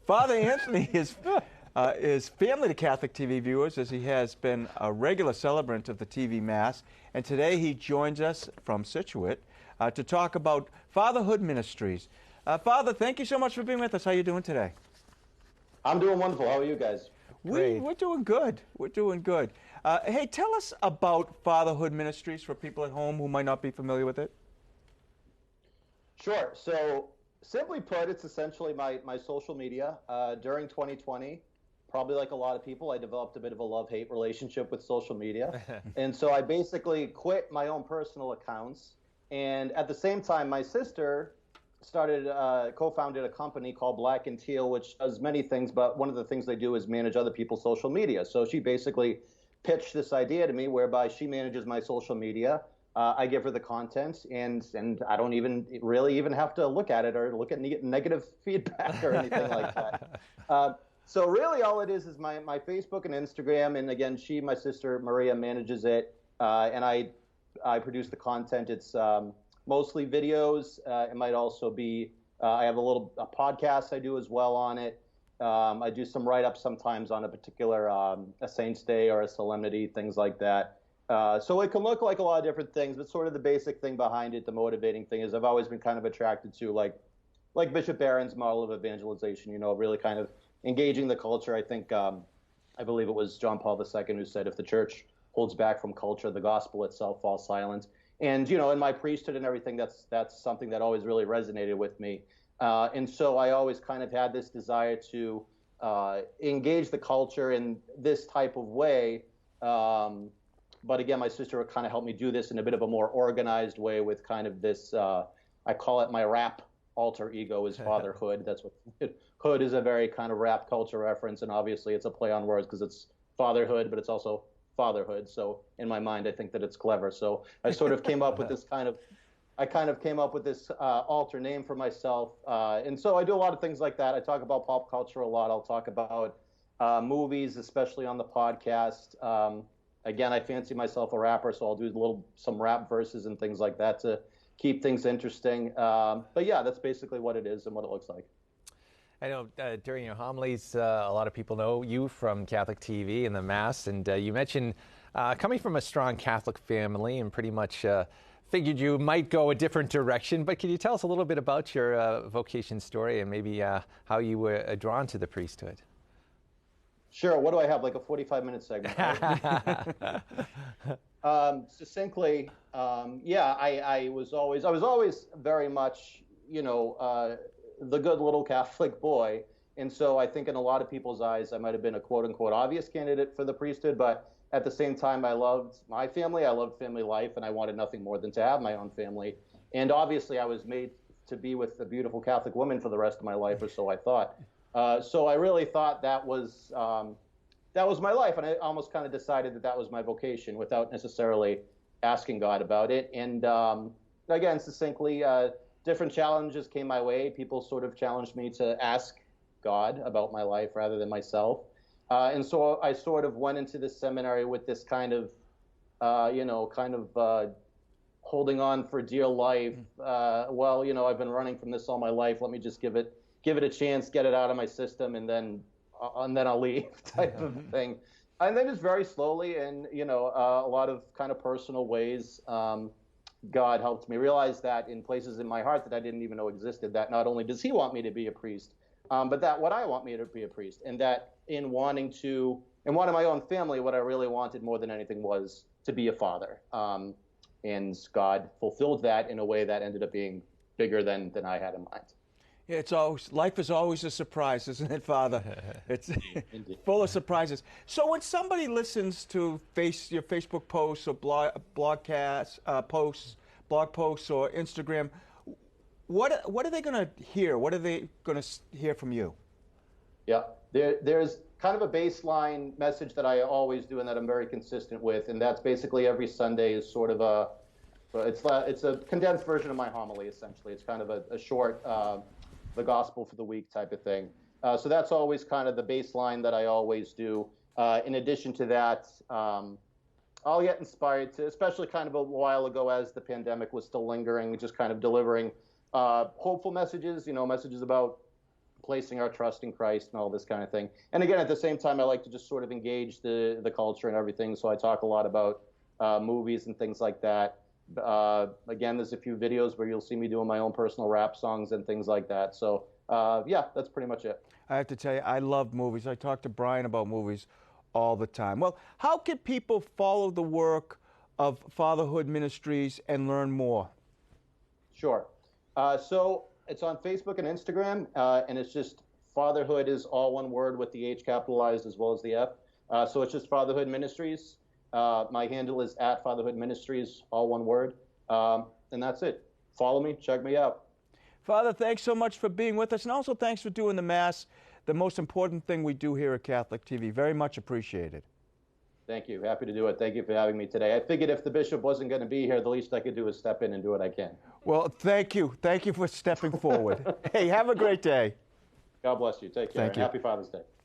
Father Anthony is family to Catholic TV viewers, as he has been a regular celebrant of the TV Mass. And today he joins us from Scituate to talk about FatherHood Ministries. Father, thank you so much for being with us. How are you doing today? I'm doing wonderful. How are you guys? We're doing good. We're doing good. Hey, tell us about FatherHood Ministries for people at home who might not be familiar with it. Sure. So, simply put, it's essentially my social media. During 2020, probably like a lot of people, I developed a bit of a love-hate relationship with social media. And so I basically quit my own personal accounts. And at the same time, my sister co-founded a company called Black and Teal, which does many things, but one of the things they do is manage other people's social media. So she basically pitched this idea to me whereby she manages my social media. I give her the content, and I don't really have to look at it or look at negative feedback or anything like that. So really all it is my Facebook and Instagram, and again, my sister Maria manages it, and I produce the content. It's mostly videos. It might also be, I have a podcast I do as well on it. I do some write-ups sometimes on a particular a saint's day or a solemnity, things like that. So it can look like a lot of different things, but sort of the basic thing behind it, the motivating thing, is I've always been kind of attracted to like Bishop Barron's model of evangelization, really kind of engaging the culture. I think, I believe it was John Paul II who said, if the church holds back from culture, the gospel itself falls silent. And, in my priesthood and everything, that's something that always really resonated with me. And so I always kind of had this desire to engage the culture in this type of way. But again, my sister kind of helped me do this in a bit of a more organized way with kind of this, I call it my rap alter ego is fatherhood. That's what hood is, a very kind of rap culture reference. And obviously it's a play on words because it's fatherhood, but it's also fatherhood. So in my mind, I think that it's clever. So I sort of came up with this alter name for myself. And so I do a lot of things like that. I talk about pop culture a lot. I'll talk about movies, especially on the podcast. Again, I fancy myself a rapper, so I'll do some rap verses and things like that to keep things interesting. But yeah, that's basically what it is and what it looks like. I know during your homilies, a lot of people know you from Catholic TV and the Mass, and you mentioned coming from a strong Catholic family and pretty much figured you might go a different direction. But can you tell us a little bit about your vocation story and maybe how you were drawn to the priesthood? Sure. What do I have? Like a 45-minute segment? Right? Succinctly, I was always very much, the good little Catholic boy. And so I think in a lot of people's eyes, I might have been a quote unquote obvious candidate for the priesthood. But at the same time, I loved my family. I loved family life, and I wanted nothing more than to have my own family. And obviously I was made to be with a beautiful Catholic woman for the rest of my life, or so I thought. So I really thought that was my life. And I almost kind of decided that was my vocation without necessarily asking God about it. And again, succinctly, different challenges came my way. People sort of challenged me to ask God about my life rather than myself. And so I sort of went into this seminary with this kind of, holding on for dear life. I've been running from this all my life. Let me just give it a chance, get it out of my system, and then I'll leave type of thing. And then just very slowly and, a lot of kind of personal ways, God helped me realize that in places in my heart that I didn't even know existed, that not only does he want me to be a priest, but that what I want me to be a priest, and that in wanting my own family, what I really wanted more than anything was to be a father. And God fulfilled that in a way that ended up being bigger than I had in mind. Yeah, life is always a surprise, isn't it, Father? It's full of surprises. So when somebody listens to your Facebook posts or blog posts or Instagram, what are they going to hear? What are they going to hear from you? Yeah, there's kind of a baseline message that I always do and that I'm very consistent with, and that's basically every Sunday is sort of it's a condensed version of my homily, essentially. It's kind of a short the gospel for the week type of thing. So that's always kind of the baseline that I always do. In addition to that, I'll get inspired to, especially kind of a while ago as the pandemic was still lingering, just kind of delivering hopeful messages, messages about placing our trust in Christ and all this kind of thing. And again, at the same time, I like to just sort of engage the culture and everything. So I talk a lot about movies and things like that. Again, there's a few videos where you'll see me doing my own personal rap songs and things like that. So yeah, that's pretty much it. I have to tell you, I love movies. I talk to Brian about movies all the time. Well, how can people follow the work of FatherHood Ministries and learn more? Sure. So it's on Facebook and Instagram, and it's just FatherHood is all one word with the H capitalized as well as the F. So it's just FatherHood Ministries. My handle is at FatherHood Ministries, all one word. And that's it. Follow me, check me out. Father, thanks so much for being with us, and also thanks for doing the Mass, the most important thing we do here at Catholic TV. Very much appreciated. Thank you. Happy to do it. Thank you for having me today. I figured if the bishop wasn't going to be here, the least I could do is step in and do what I can. Well, thank you. Thank you for stepping forward. Hey, have a great day. God bless you. Take care. Thank you. Happy Father's Day.